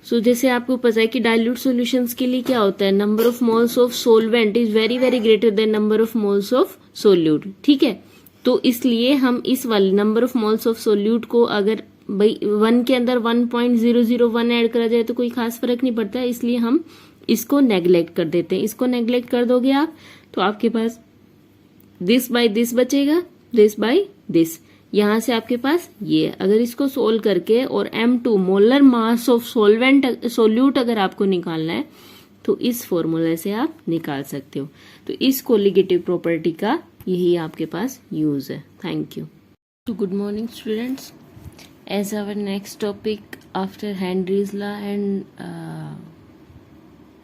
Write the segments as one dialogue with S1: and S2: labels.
S1: सो जैसे आपको पता है कि डाइल्यूट सॉल्यूशंस के लिए क्या होता है, number of moles of solvent is very very greater than number of moles of solute, ठीक है। तो इसलिए हम इस वाले number of moles of solute को अगर भाई 1 के अंदर 1.001 ऐड करा जाए तो कोई खास फर्क नहीं पड़ता है, इसलिए हम इसको नेग्लेक्ट कर देते हैं। इसको नेग्लेक्ट कर दोगे आप तो आपके पास दिस बाय दिस बचेगा, दिस बाय दिस, यहां से आपके पास ये। अगर इसको सोल्व करके और M2 molar mass of solvent solute अगर आपको निकालना है तो इस फॉर्मूले से आप निकाल सकते हो। तो इस कोलिगेटिव प्रॉपर्टी का यही आपके पास यूज है। Thank you. तो good morning students, as our next topic after Henry's law and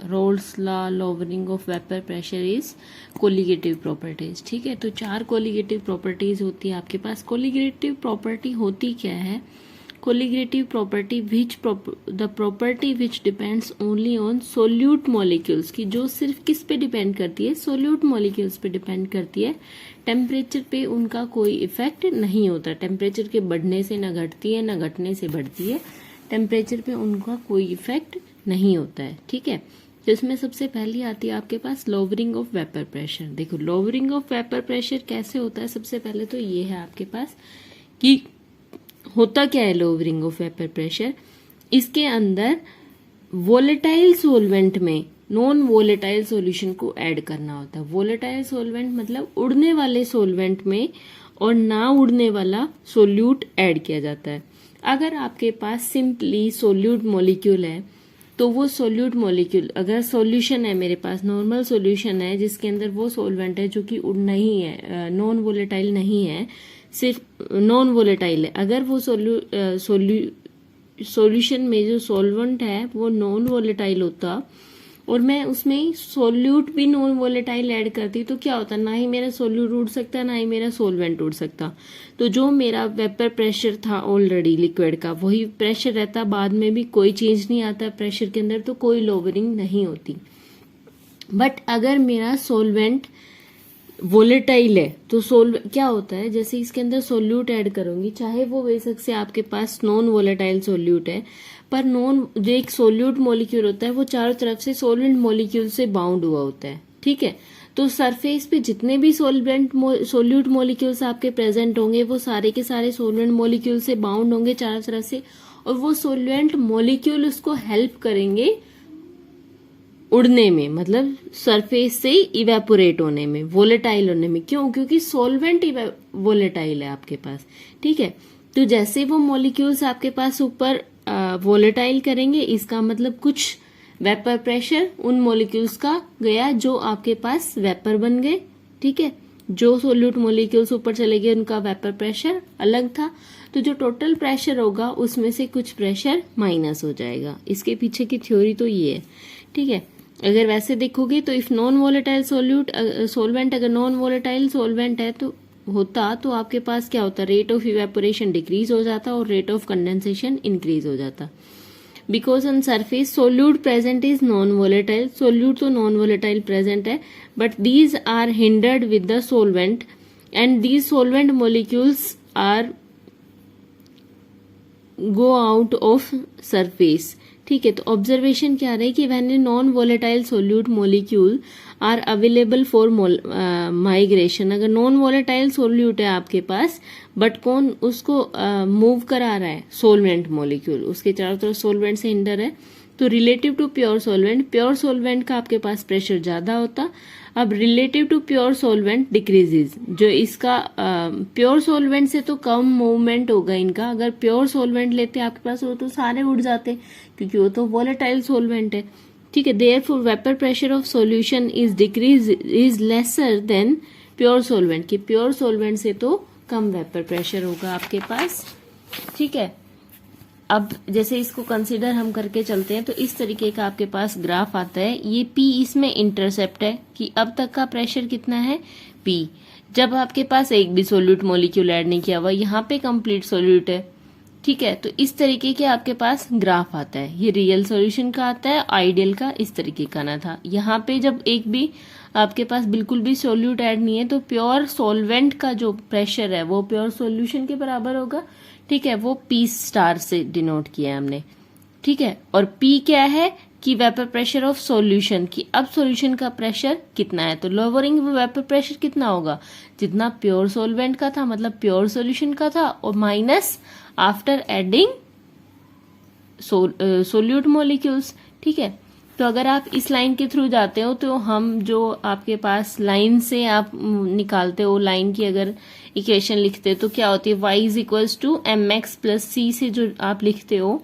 S1: Raoult's law lowering of vapour pressure is colligative properties, ठीक है। तो 4 कोलिगेटिव प्रॉपर्टीज होती है आपके पास। कोलिगेटिव प्रॉपर्टी होती क्या है, colligative property the property which depends only on solute molecules, की जो सिर्फ किस पे डिपेंड करती है, सोल्यूट मॉलिक्यूल्स पे डिपेंड करती है। टेम्परेचर पे उनका कोई इफेक्ट नहीं होता, टेम्परेचर के बढ़ने से ना घटती है ना घटने से बढ़ती है, टेम्परेचर पे उनका कोई इफेक्ट नहीं होता है, ठीक है। तो इसमें सबसे पहली आती है आपके पास लोवरिंग ऑफ वेपर प्रेशर। देखो लोवरिंग ऑफ वेपर प्रेशर कैसे होता है, सबसे पहले तो ये है आपके पास कि होता क्या है लोवरिंग ऑफ वेपर प्रेशर। इसके अंदर वोलेटाइल सोलवेंट में नॉन वोलेटाइल सॉल्यूशन को ऐड करना होता है। वोलेटाइल सोलवेंट मतलब उड़ने वाले सोलवेंट में और ना उड़ने वाला सोल्यूट ऐड किया जाता है। अगर आपके पास सिंपली सोल्यूट मॉलिक्यूल है तो वो सोल्यूट मॉलिक्यूल, अगर सॉल्यूशन है मेरे पास, नॉर्मल सॉल्यूशन है जिसके अंदर वो सोलवेंट है जो कि उड़ नहीं है, नॉन वोलेटाइल नहीं है, सिर्फ नॉन वोलेटाइल है, अगर वो सॉल्यूशन में जो सॉल्वेंट है वो नॉन वोलेटाइल होता और मैं उसमें सोल्यूट भी नॉन वोलेटाइल ऐड करती तो क्या होता, ना ही मेरा सोल्यूट उड़ सकता ना ही मेरा सोलवेंट उड़ सकता। तो जो मेरा वेपर प्रेशर था ऑलरेडी लिक्विड का वही प्रेशर रहता, बाद में भी कोई चेंज नहीं आता प्रेशर के अंदर, तो कोई लोवरिंग नहीं होती। बट अगर मेरा सोलवेंट वोलेटाइल है तो क्या होता है, जैसे इसके अंदर सोल्यूट ऐड करूंगी, चाहे वो बेशक से आपके पास नॉन वोलेटाइल सोल्यूट है, पर जो एक सोल्यूट मॉलिक्यूल होता है वो चारों तरफ से सोलवेंट मॉलिक्यूल से बाउंड हुआ होता है, ठीक है। तो सरफेस पे जितने भी सोल्यूट मॉलिक्यूल्स आपके प्रेजेंट होंगे वो सारे के सारे सोलवेंट मॉलिक्यूल से बाउंड होंगे चारों तरफ से, और वो सोलवेंट मॉलिक्यूल उसको हेल्प करेंगे उड़ने में, मतलब सरफेस से इवेपोरेट होने में, वोलेटाइल होने में। क्यों? क्योंकि सोलवेंट वोलेटाइल है आपके पास, ठीक है। तो जैसे वो मॉलिक्यूल्स आपके पास ऊपर वोलेटाइल करेंगे, इसका मतलब कुछ वेपर प्रेशर उन मॉलिक्यूल्स का गया जो आपके पास वेपर बन गए, ठीक है। जो सोल्यूट मॉलिक्यूल्स ऊपर चले गए उनका वेपर प्रेशर अलग था, तो जो टोटल प्रेशर होगा उसमें से कुछ प्रेशर माइनस हो जाएगा। इसके पीछे की थ्योरी तो ये है, ठीक है। अगर वैसे देखोगे तो इफ नॉन वोलेटाइल सोलवेंट अगर नॉन वोलेटाइल सोलवेंट है तो तो आपके पास क्या होता, रेट ऑफ इवेपोरेशन डिक्रीज हो जाता और रेट ऑफ कंडेंसेशन इंक्रीज हो जाता। Because on surface solute present is non volatile, solute तो नॉन वोलेटाइल प्रेजेंट है, but these are hindered with the solvent and these solvent molecules are go out of surface, ठीक है। तो observation क्या रही कि when a non volatile solute molecule are available for migration, अगर non volatile solute है आपके पास बट कौन उसको मूव करा रहा है, सोलवेंट मॉलिक्यूल, उसके चारों तरफ सोलवेंट से हिंडर है, तो रिलेटिव टू प्योर सोलवेंट का आपके पास प्रेशर ज्यादा होता। अब relative to pure solvent decreases, जो इसका प्योर सोलवेंट से तो कम मूवमेंट होगा इनका, अगर प्योर सोलवेंट लेते आपके पास वो तो सारे उड़ जाते क्योंकि वो तो वोलेटाइल सोलवेंट है, ठीक है। Therefore vapour pressure of solution is lesser than pure solvent, कि प्योर सोलवेंट से तो कम वेपर प्रेशर होगा आपके पास, ठीक है। अब जैसे इसको कंसीडर हम करके चलते हैं तो इस तरीके का आपके पास ग्राफ आता है, ये P इसमें इंटरसेप्ट है कि अब तक का प्रेशर कितना है P, जब आपके पास एक भी सोल्यूट मॉलिक्यूल ऐड नहीं किया हुआ, यहाँ पे कंप्लीट सोल्यूट है, ठीक है। तो इस तरीके के आपके पास ग्राफ आता है, ये रियल सॉल्यूशन का आता है, आइडियल का इस तरीके का ना था। यहाँ पे जब एक भी आपके पास बिल्कुल भी सोल्यूट ऐड नहीं है तो प्योर सोलवेंट का जो प्रेशर है वो प्योर सोल्यूशन के बराबर होगा, ठीक है। वो P स्टार से डिनोट किया है हमने, ठीक है। और P क्या है कि वेपर प्रेशर ऑफ सॉल्यूशन, की अब सॉल्यूशन का प्रेशर कितना है। तो लोअरिंग वेपर प्रेशर कितना होगा, जितना प्योर सॉल्वेंट का था, मतलब प्योर सॉल्यूशन का था, और minus after adding solute molecules. ठीक है। तो अगर आप इस लाइन के थ्रू जाते हो तो हम जो आपके पास लाइन से आप निकालते हो, लाइन की अगर इक्वेशन लिखते हो तो क्या होती है, y is equals to m x plus c से जो आप लिखते हो,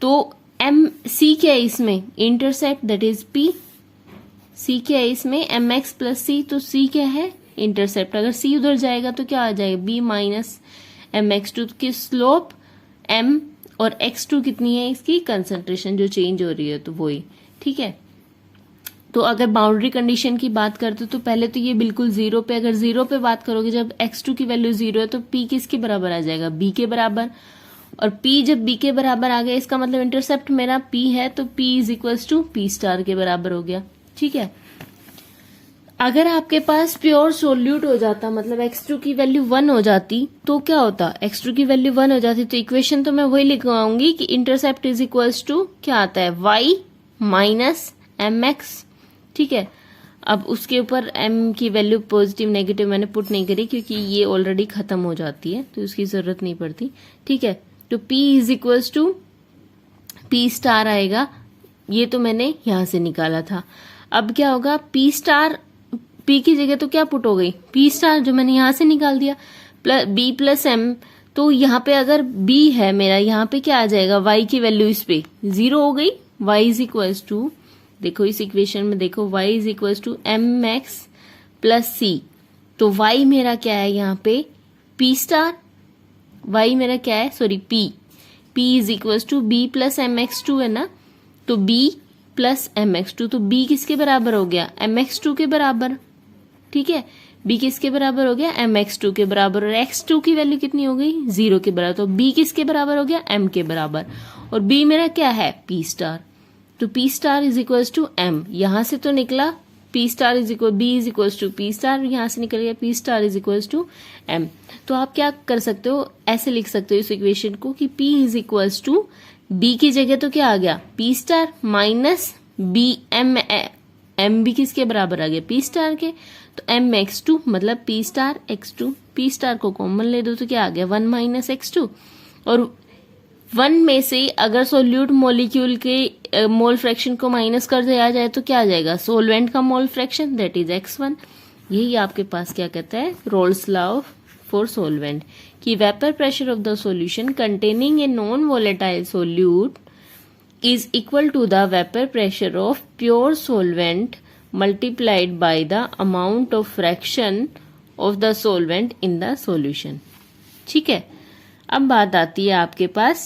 S1: तो एम सी क्या है इसमें, इंटरसेप्ट, दैट इज p। सी क्या है इसमें, एम एक्स प्लस सी, तो सी क्या है, इंटरसेप्ट। अगर सी उधर जाएगा तो क्या आ जाएगा, b minus m x two की स्लोप m, और x2 कितनी है, इसकी कंसंट्रेशन जो चेंज हो रही है, तो वही। ठीक है। तो अगर बाउंड्री कंडीशन की बात करते तो पहले तो ये बिल्कुल जीरो पे, अगर जीरो पे बात करोगे, जब x2 की वैल्यू जीरो है तो p किसके बराबर आ जाएगा, b के बराबर। और p जब b के बराबर आ गया, इसका मतलब इंटरसेप्ट मेरा p है, तो p is equals to p star के बराबर हो गया। ठीक है। अगर आपके पास प्योर सोल्यूट हो जाता, मतलब x2 की वैल्यू 1 हो जाती, तो क्या होता, x2 की वैल्यू 1 हो जाती तो इक्वेशन तो मैं वही लिखवाऊंगी कि इंटरसेप्ट इज इक्वल्स टू क्या आता है, y माइनस एम एक्स। ठीक है। अब उसके ऊपर m की वैल्यू पॉजिटिव नेगेटिव मैंने पुट नहीं करी, क्योंकि ये ऑलरेडी खत्म हो जाती है तो उसकी जरूरत नहीं पड़ती। ठीक है। तो p is equals to p star आएगा, ये तो मैंने यहां से निकाला था। अब क्या होगा, p स्टार, p की जगह तो क्या पुट हो गई, p स्टार जो मैंने यहां से निकाल दिया, प्लस b प्लस m। तो यहाँ पे अगर b है मेरा, यहाँ पे क्या आ जाएगा, y की वैल्यू इस पे 0 हो गई। y इज इक्वल्स टू, देखो इस इक्वेशन में देखो, y is equals to m x plus c. तो y मेरा क्या है यहाँ पे, p स्टार, y मेरा क्या है, sorry p is equals to b plus m x two है ना, तो b plus m x two, तो b किसके बराबर हो गया, एम एक्स टू के बराबर। ठीक है। b किसके बराबर हो गया, एम एक्स टू के बराबर, और x2 की वैल्यू कितनी हो गई, 0 के बराबर, तो b किसके बराबर हो गया, m के बराबर, और b मेरा क्या है, p स्टार। तो p star is equals to m, यहां से तो निकला p star is equal, b is equals to p star, यहां से निकल गया p star is equals to m। तो आप क्या कर सकते हो, ऐसे लिख सकते हो इस इक्वेशन को कि p is equals to, b की जगह तो क्या आ गया, p star minus b m भी किसके बराबर आ गया, p स्टार के, तो m x2 मतलब p star x2, p star को कॉमन ले दो तो क्या आ गया, 1 माइनस x2। और 1 में से अगर सोल्यूट मॉलिक्यूल के मोल फ्रैक्शन को माइनस कर दिया जाए तो क्या आ जाएगा, सोलवेंट का mole fraction, that is x1। यही आपके पास क्या कहता है, रोल्स लॉ फॉर सोलवेंट, कि vapour pressure of the solution containing A non volatile solute is equal to the vapor pressure of pure solvent multiplied by the amount of fraction of the solvent in the solution। ठीक है। अब बात आती है आपके पास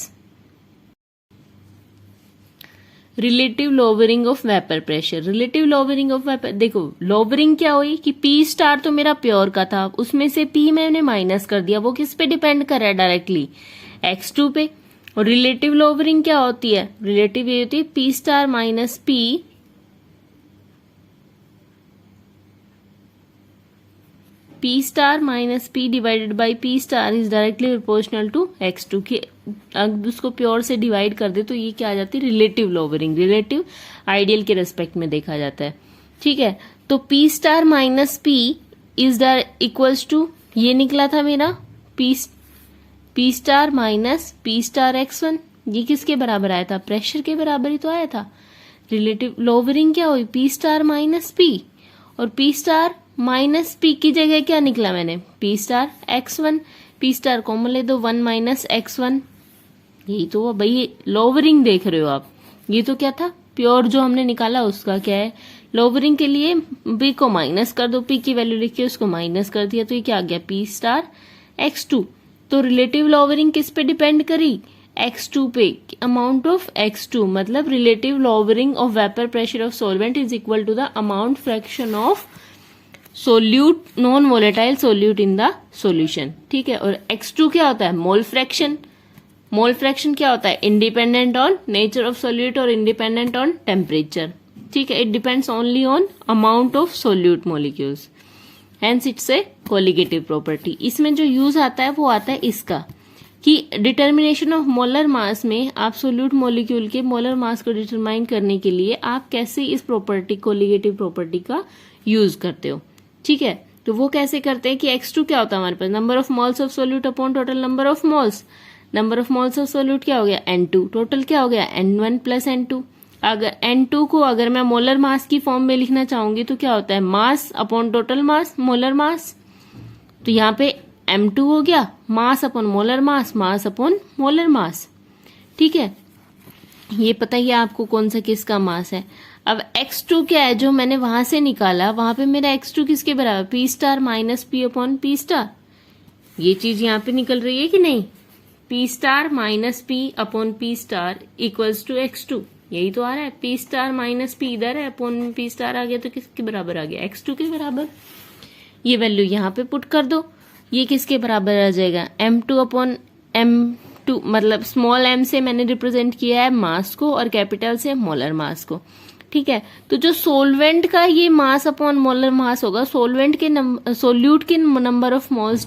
S1: relative lowering of vapour pressure. Relative lowering of vapour, देखो lowering क्या हुई कि P स्टार तो मेरा प्योर का था, उसमें से P मैंने माइनस कर दिया, वो किस पे डिपेंड कर रहा है, डायरेक्टली x2 पे। और रिलेटिव लोवरिंग क्या होती है, रिलेटिव ये होती है P star minus P star minus P divided by P star is directly proportional to x2 की। अगर उसको प्योर से डिवाइड कर दे तो ये क्या आ जाती है, रिलेटिव लोवरिंग। रिलेटिव आइडियल के रेस्पेक्ट में देखा जाता है। ठीक है। तो P star minus P is equals to, ये निकला था मेरा P star minus P star x1, ये किसके बराबर आया था, प्रेशर के बराबर ही तो आया था। रिलेटिव लोवरिंग क्या हुई, P स्टार माइनस P, और P स्टार माइनस P की जगह क्या निकला मैंने, P star x1, P star common ले दो, 1 माइनस x1। यही तो भाई लोवरिंग देख रहे हो आप, ये तो क्या था, प्योर जो हमने निकाला उसका क्या है, लोवरिंग के लिए P को माइनस कर दो, P की वैल्यू लिख के उसको माइनस कर दिया, तो ये क्या आ गया, P स्टार x2। तो रिलेटिव लोवरिंग किस पे डिपेंड करी, x2 पे, अमाउंट ऑफ x2, मतलब relative lowering of vapour pressure of solvent is equal to the amount fraction of solute, non volatile solute in the solution. ठीक है। और x2 क्या होता है, मोल फ्रैक्शन। मोल फ्रैक्शन क्या होता है, independent on nature of solute और इंडिपेंडेंट ऑन टेम्परेचर। ठीक है। It depends only on amount of solute molecules, hence it's a colligative property. इसमें जो यूज आता है वो आता है इसका, कि डिटर्मिनेशन ऑफ मोलर मास में आप सोल्यूट मॉलिक्यूल के मोलर मास को डिटरमाइन करने के लिए आप कैसे इस प्रॉपर्टी कोलिगेटिव प्रॉपर्टी का यूज करते हो। ठीक है, तो वो कैसे करते हैं कि x2 क्या होता है हमारे पास, number of moles of solute upon total number of moles. Number of moles of solute क्या हो गया n2, टोटल क्या हो गया n1 प्लस n2। अगर n2 को अगर मैं मोलर मास की फॉर्म में लिखना चाहूंगी तो क्या होता है, mass upon total mass, molar mass. तो यहाँ पे m2 हो गया mass upon molar mass, mass upon molar mass. ठीक है, ये पता ही है आपको कौन सा किसका मास है। अब x2 क्या है जो मैंने वहां से निकाला, वहां पे मेरा x2 किसके बराबर, p star minus p upon p star. ये चीज यहाँ पे निकल रही है कि नहीं, p star minus p upon p star equals to x2, यही तो आ रहा है। p स्टार माइनस p इधर है, अपॉन p स्टार आ गया तो किसके बराबर आ गया, x2 के बराबर। ये वैल्यू यहाँ पे पुट कर दो, ये किसके बराबर आ जाएगा, m2 अपॉन m2, मतलब स्मॉल m से मैंने रिप्रेजेंट किया है मास को और कैपिटल से मोलर मास को। ठीक है, तो जो सोलवेंट का ये मास अपॉन मोलर मास होगा, सोलवेंट के सोल्यूट के नंबर ऑफ मोल्स